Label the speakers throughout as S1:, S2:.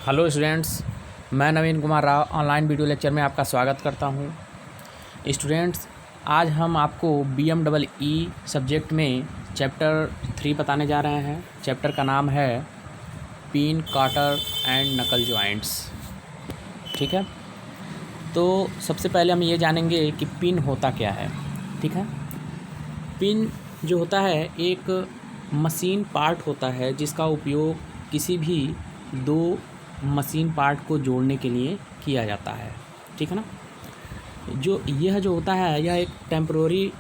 S1: Hello students, मैं Naveen Kumar Rao online video lecture में आपका स्वागत करता हूं। स्टूडेंट्स, आज हम आपको BMEE सब्जेक्ट में चैप्टर 3 बताने जा रहे हैं। चैप्टर का नाम है पिन, काटर एंड नकल जॉइंट्स। ठीक है, तो सबसे पहले हम ये जानेंगे कि पिन होता क्या है। ठीक है, पिन जो होता है एक मशीन पार्ट होता है जिसका उपयोग किसी भी दो मशीन पार्ट को जोड़ने के लिए किया जाता है। ठीक है ना, यह जो होता है यह एक टेम्पररी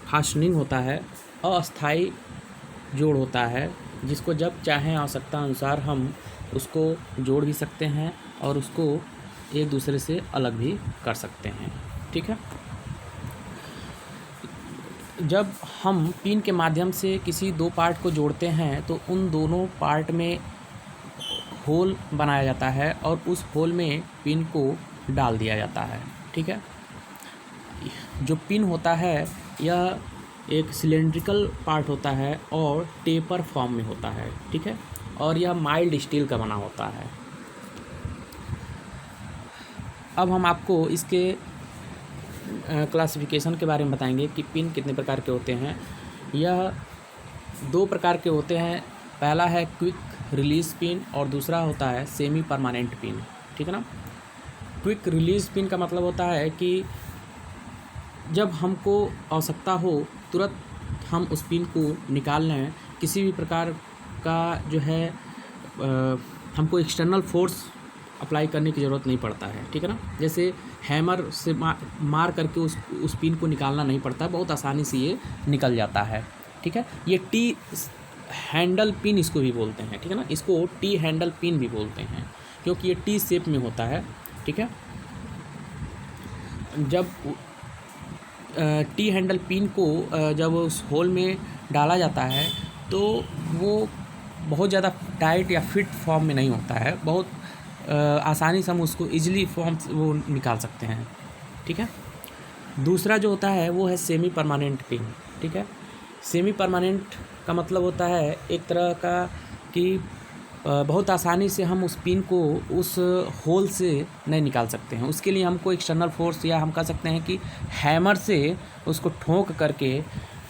S1: फास्टनिंग होता है, अस्थाई जोड़ होता है जिसको जब चाहें आवश्यकता अनुसार हम उसको जोड़ भी सकते हैं और उसको एक दूसरे से अलग भी कर सकते हैं। ठीक है, जब हम पिन के माध्यम से किसी दो पार्ट को जोड़ते हैं तो उन दोनों पार्ट में होल बनाया जाता है और उस होल में पिन को डाल दिया जाता है। ठीक है, जो पिन होता है यह एक सिलेंड्रिकल पार्ट होता है और टेपर फॉर्म में होता है। ठीक है, और यह माइल्ड स्टील का बना होता है। अब हम आपको इसके क्लासिफिकेशन के बारे में बताएंगे कि पिन कितने प्रकार के होते हैं। यह दो प्रकार के होते हैं, पहला है क्विक रिलीज पिन और दूसरा होता है सेमी परमानेंट पिन। ठीक है ना, क्विक रिलीज पिन का मतलब होता है कि जब हमको आवश्यकता हो तुरंत हम उस पिन को निकाल लें, किसी भी प्रकार का जो है हमको एक्सटर्नल फोर्स अप्लाई करने की ज़रूरत नहीं पड़ता है। ठीक है ना, जैसे हैमर से मार करके उस पिन को निकालना नहीं पड़ता, बहुत आसानी से ये निकल जाता है। ठीक है, ये टी हैंडल पिन इसको भी बोलते हैं। ठीक है ना, इसको टी हैंडल पिन भी बोलते हैं क्योंकि ये टी शेप में होता है। ठीक है, जब टी हैंडल पिन को जब उस होल में डाला जाता है तो वो बहुत ज़्यादा टाइट या फिट फॉर्म में नहीं होता है, बहुत आसानी से हम उसको इजीली फॉर्म वो निकाल सकते हैं। ठीक है, दूसरा जो होता है वो है सेमी परमानेंट पिन। ठीक है, सेमी परमानेंट का मतलब होता है एक तरह का कि बहुत आसानी से हम उस पिन को उस होल से नहीं निकाल सकते हैं। उसके लिए हमको एक्सटर्नल फोर्स या हम कह सकते हैं कि हैमर से उसको ठोक करके,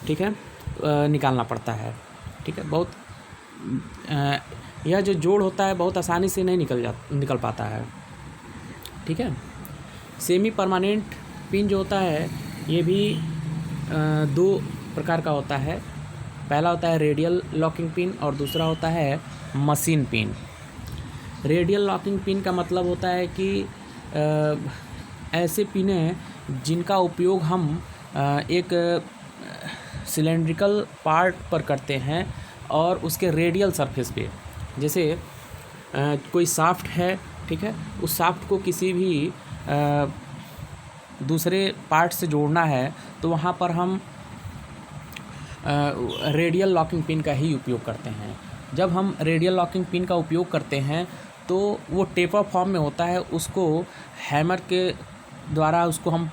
S1: ठीक है, निकालना पड़ता है। ठीक है, बहुत यह जो जोड़ होता है बहुत आसानी से नहीं निकल पाता है। ठीक है, सेमी परमानेंट पिन जो होता है ये भी दो प्रकार का होता है। पहला होता है रेडियल लॉकिंग पिन और दूसरा होता है machine pin. Radial locking pin का मतलब होता है कि ऐसे पिन हैं जिनका उपयोग हम एक सिलेंड्रिकल पार्ट पर करते हैं और उसके रेडियल सरफेस पे, जैसे कोई शाफ्ट है, ठीक है, उस शाफ्ट को किसी भी दूसरे पार्ट से जोड़ना है तो वहाँ पर हम रेडियल लॉकिंग पिन का ही उपयोग करते हैं। जब हम रेडियल लॉकिंग पिन का उपयोग करते हैं तो वो टेपर फॉर्म में होता है, उसको हैमर के द्वारा उसको हम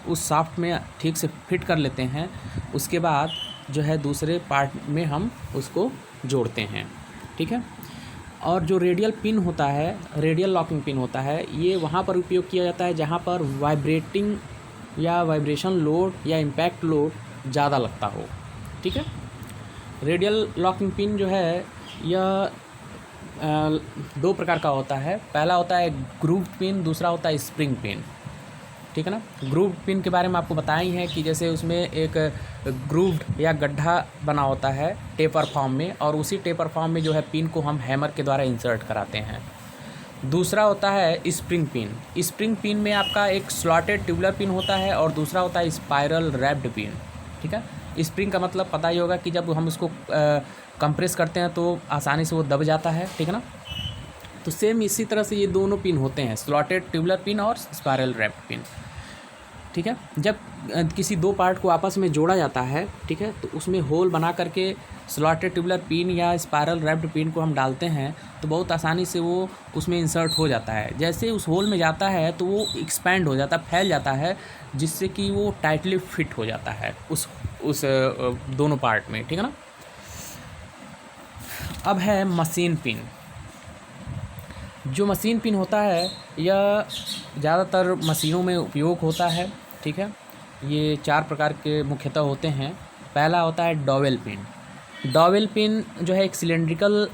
S1: उस शाफ्ट में ठीक से फिट कर लेते हैं। उसके बाद जो है दूसरे पार्ट में हम उसको जोड़ते हैं। ठीक है, और जो रेडियल पिन होता है, रेडियल लॉकिंग पिन होता है, ये वहाँ पर उपयोग किया जाता है जहाँ पर वाइब्रेटिंग या वाइब्रेशन लोड या इम्पैक्ट लोड ज़्यादा लगता हो। ठीक है, रेडियल लॉकिंग पिन जो है यह दो प्रकार का होता है। पहला होता है ग्रूव्ड पिन, दूसरा होता है स्प्रिंग पिन। ठीक है ना, ग्रूव्ड पिन के बारे में आपको बताया ही है कि जैसे उसमें एक ग्रूव्ड या गड्ढा बना होता है टेपर फॉर्म में, और उसी टेपर फॉर्म में जो है पिन को हम हैमर के द्वारा इंसर्ट कराते हैं। दूसरा होता है स्प्रिंग पिन। स्प्रिंग पिन में आपका एक स्लॉटेड ट्यूबुलर पिन होता है और दूसरा होता है स्पाइरल रैप्ड पिन। ठीक है, स्प्रिंग का मतलब पता ही होगा कि जब हम उसको कंप्रेस करते हैं तो आसानी से वो दब जाता है। ठीक है ना, तो सेम इसी तरह से ये दोनों पिन होते हैं, स्लॉटेड ट्यूबुलर पिन और स्पाइरल रैप्ड पिन। ठीक है, जब किसी दो पार्ट को आपस में जोड़ा जाता है, ठीक है, तो उसमें होल बना करके स्लॉटेड ट्यूबुलर पिन या स्पाइरल रैप्ड पिन को हम डालते हैं तो बहुत आसानी से वो उसमें इंसर्ट हो जाता है। जैसे उस होल में जाता है तो वो एक्सपैंड हो जाता है, फैल जाता है, जिससे कि वो टाइटली फिट हो जाता है उस दोनों पार्ट में। ठीक है ना, अब है मशीन पिन। जो मशीन पिन होता है यह ज़्यादातर मशीनों में उपयोग होता है, ठीक है। ये 4 प्रकार के मुख्यतः होते हैं। पहला होता है डॉवेल पिन। डॉवेल पिन जो है एक सिलेंड्रिकल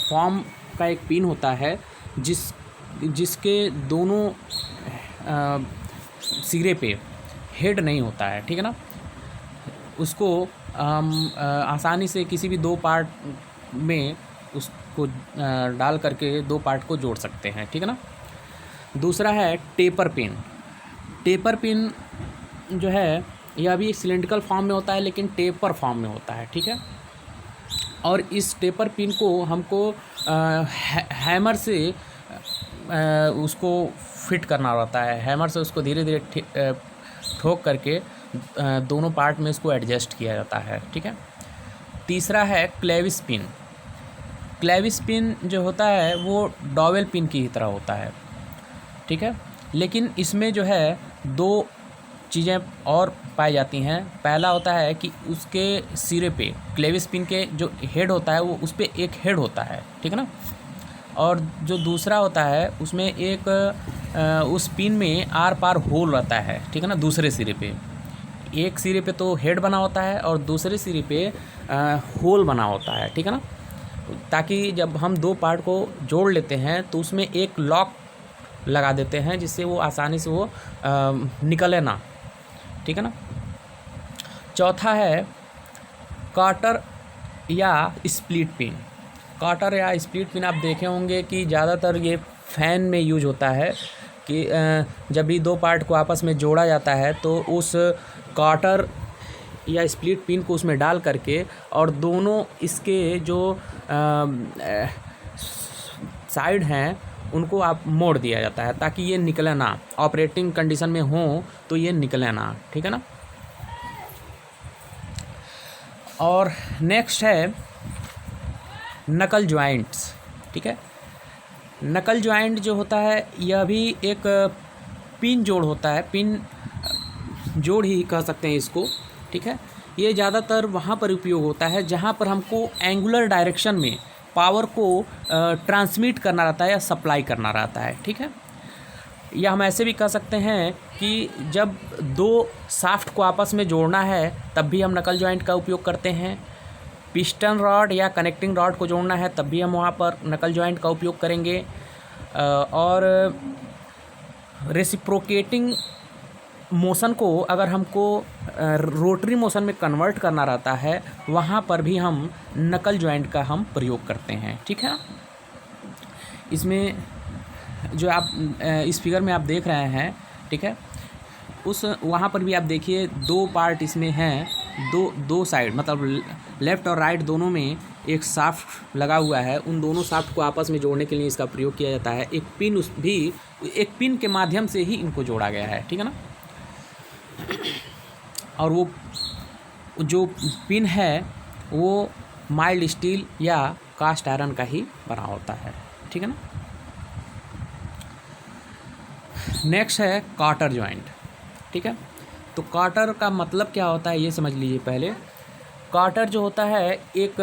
S1: फॉर्म का एक पिन होता है जिसके दोनों सिरे पे हेड नहीं होता है, ठीक है ना। उसको हम आसानी से किसी भी 2 पार्ट में उसको डाल करके 2 पार्ट को जोड़ सकते हैं, ठीक है ना। दूसरा है टेपर पिन। टेपर पिन जो है यह भी सिलेंड्रिकल फॉर्म में होता है लेकिन टेपर फॉर्म में होता है, ठीक है। और इस टेपर पिन को हमको हैमर से उसको फिट करना रहता है। हैमर से उसको धीरे धीरे ठोक करके दोनों पार्ट में इसको एडजस्ट किया जाता है, ठीक है। तीसरा है क्लेविस पिन। क्लेविस पिन जो होता है वो डॉवेल पिन की ही तरह होता है, ठीक है। लेकिन इसमें जो है 2 चीज़ें और पाई जाती हैं। पहला होता है कि उसके सिरे पे क्लेविस पिन के जो हेड होता है वो उस पर एक हेड होता है, ठीक है ना। और जो दूसरा होता है उसमें एक उस पिन में आर पार होल रहता है, ठीक है ना। दूसरे सिरे पे एक सिरे पे तो हेड बना होता है और दूसरे सिरे पे होल बना होता है, ठीक है ना। ताकि जब हम 2 पार्ट को जोड़ लेते हैं तो उसमें एक लॉक लगा देते हैं जिससे वो आसानी से वो निकले ना, ठीक है ना। चौथा है काटर या स्प्लिट पिन। काटर या स्प्लिट पिन आप देखे होंगे कि ज़्यादातर ये फ़ैन में यूज होता है कि जब भी 2 पार्ट को आपस में जोड़ा जाता है तो उस काटर या स्प्लिट पिन को उसमें डाल करके और दोनों इसके जो साइड हैं उनको आप मोड़ दिया जाता है ताकि ये निकले ना। ऑपरेटिंग कंडीशन में हो तो ये निकले ना, ठीक है ना। और नेक्स्ट है नकल जॉइंट्स, ठीक है। नकल जॉइंट जो होता है यह भी एक पिन जोड़ होता है, पिन जोड़ ही कह सकते हैं इसको, ठीक है। ये ज़्यादातर वहाँ पर उपयोग होता है जहाँ पर हमको एंगुलर डायरेक्शन में पावर को ट्रांसमिट करना रहता है या सप्लाई करना रहता है, ठीक है। या हम ऐसे भी कह सकते हैं कि जब 2 शाफ्ट को आपस में जोड़ना है तब भी हम नकल जॉइंट का उपयोग करते हैं। पिस्टन रॉड या कनेक्टिंग रॉड को जोड़ना है तब भी हम वहाँ पर नकल जॉइंट का उपयोग करेंगे। और रेसिप्रोकेटिंग मोशन को अगर हमको रोटरी मोशन में कन्वर्ट करना रहता है वहाँ पर भी हम नकल जॉइंट का हम प्रयोग करते हैं, ठीक है। इसमें जो आप इस फिगर में आप देख रहे हैं, ठीक है, उस वहाँ पर भी आप देखिए 2 पार्ट इसमें हैं, दो साइड मतलब लेफ़्ट और राइट दोनों में एक शाफ्ट लगा हुआ है। उन दोनों शाफ्ट को आपस में जोड़ने के लिए इसका प्रयोग किया जाता है। एक पिन के माध्यम से ही इनको जोड़ा गया है, ठीक है ना। और वो जो पिन है वो माइल्ड स्टील या कास्ट आयरन का ही बना होता है, ठीक है ना। नेक्स्ट है काटर जॉइंट, ठीक है। तो काटर का मतलब क्या होता है ये समझ लीजिए पहले। काटर जो होता है एक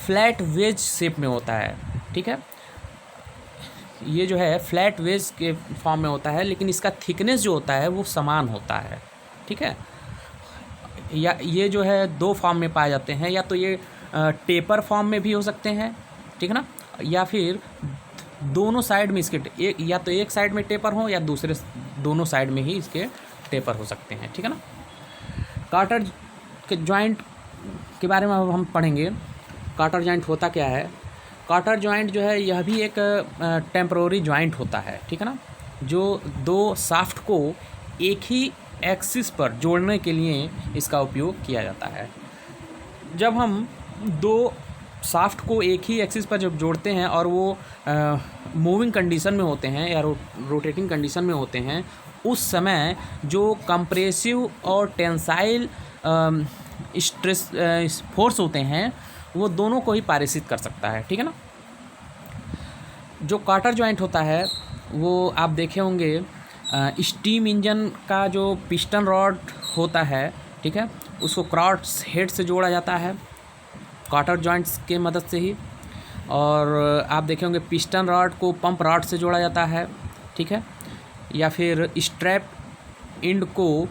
S1: फ्लैट वेज शेप में होता है, ठीक है। ये जो है फ्लैट वेज के फॉर्म में होता है लेकिन इसका थिकनेस जो होता है वो समान होता है, ठीक है। या ये जो है 2 फॉर्म में पाए जाते हैं, या तो ये टेपर फॉर्म में भी हो सकते हैं, ठीक है ना, या फिर दोनों साइड में इसके या तो एक साइड में टेपर हो या दोनों साइड में ही इसके टेपर हो सकते हैं, ठीक है ना। काटर के जॉइंट के बारे में अब हम पढ़ेंगे। काटर जॉइंट होता क्या है। काटर जॉइंट जो है यह भी एक टेम्पररी जॉइंट होता है, ठीक है ना, जो 2 शाफ्ट को एक ही एक्सिस पर जोड़ने के लिए इसका उपयोग किया जाता है। जब हम 2 शाफ्ट को एक ही एक्सिस पर जब जोड़ते हैं और वो मूविंग कंडीशन में होते हैं या रोटेटिंग कंडीशन में होते हैं उस समय जो कंप्रेसिव और टेंसाइल स्ट्रेस फोर्स होते हैं वो दोनों को ही पारित कर सकता है, ठीक है ना। जो काटर जॉइंट होता है वो आप देखे होंगे स्टीम इंजन का जो पिस्टन रॉड होता है, ठीक है, उसको क्रॉस हेड से जोड़ा जाता है काटर जॉइंट्स के मदद से ही। और आप देखे होंगे पिस्टन रॉड को पंप रॉड से जोड़ा जाता है, ठीक है, या फिर स्ट्रैप एंड को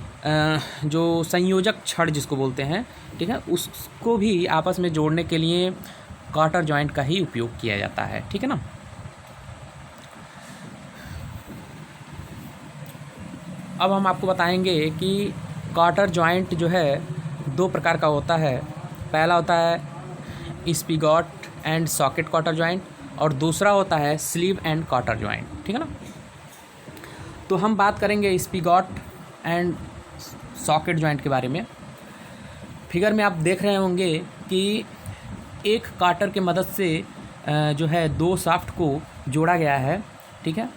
S1: जो संयोजक छड़ जिसको बोलते हैं, ठीक है, उसको भी आपस में जोड़ने के लिए काटर जॉइंट का ही उपयोग किया जाता है, ठीक है ना। अब हम आपको बताएंगे कि काटर जॉइंट जो है दो प्रकार का होता है। पहला होता है स्पिगॉट एंड सॉकेट काटर जॉइंट और दूसरा होता है स्लीव एंड काटर जॉइंट, ठीक है ना। तो हम बात करेंगे स्पिगॉट एंड सॉकेट जॉइंट के बारे में। फिगर में आप देख रहे होंगे कि एक काटर के मदद से जो है दो शाफ्ट को जोड़ा गया है, ठीक है।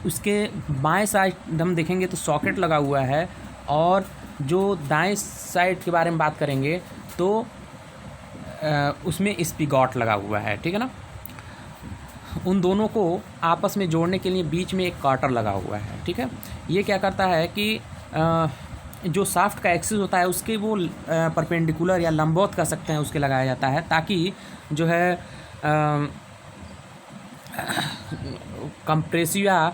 S1: उसके बाएं साइड हम देखेंगे तो सॉकेट लगा हुआ है और जो दाएं साइड के बारे में बात करेंगे तो उसमें स्पिगॉट लगा हुआ है, ठीक है ना। उन दोनों को आपस में जोड़ने के लिए बीच में एक काटर लगा हुआ है, ठीक है। ये क्या करता है कि जो शाफ्ट का एक्सिस होता है उसके वो परपेंडिकुलर या लंबवत कह सकते हैं उसके लगाया जाता है, ताकि जो है कंप्रेसिव या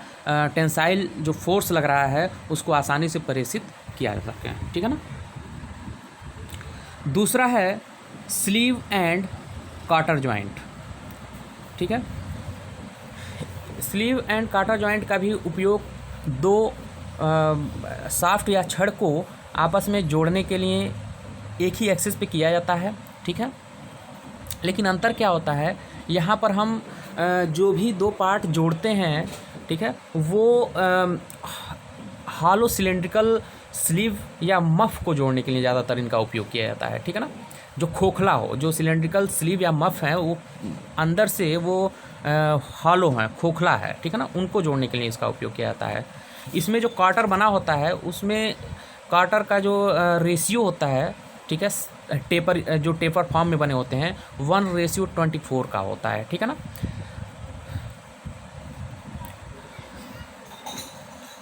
S1: टेंसाइल जो फोर्स लग रहा है उसको आसानी से प्रेषित किया जा सके, ठीक है ना। दूसरा है स्लीव एंड काटर जॉइंट, ठीक है। स्लीव एंड काटर जॉइंट का भी उपयोग दो शाफ्ट या छड़ को आपस में जोड़ने के लिए एक ही एक्सिस पे किया जाता है, ठीक है। लेकिन अंतर क्या होता है, यहाँ पर हम जो भी दो पार्ट जोड़ते हैं, ठीक है, वो हॉलो सिलेंड्रिकल स्लीव या मफ को जोड़ने के लिए ज़्यादातर इनका उपयोग किया जाता है, ठीक है ना। जो खोखला हो, जो सिलेंड्रिकल स्लीव या मफ है वो अंदर से वो हॉलो है, खोखला है, ठीक है ना, उनको जोड़ने के लिए इसका उपयोग किया जाता है। इसमें जो काटर बना होता है उसमें काटर का जो रेशियो होता है, ठीक है, जो टेपर फॉर्म में बने होते हैं 1:24 का होता है, ठीक है ना।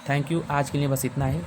S1: थैंक यू, आज के लिए बस इतना ही।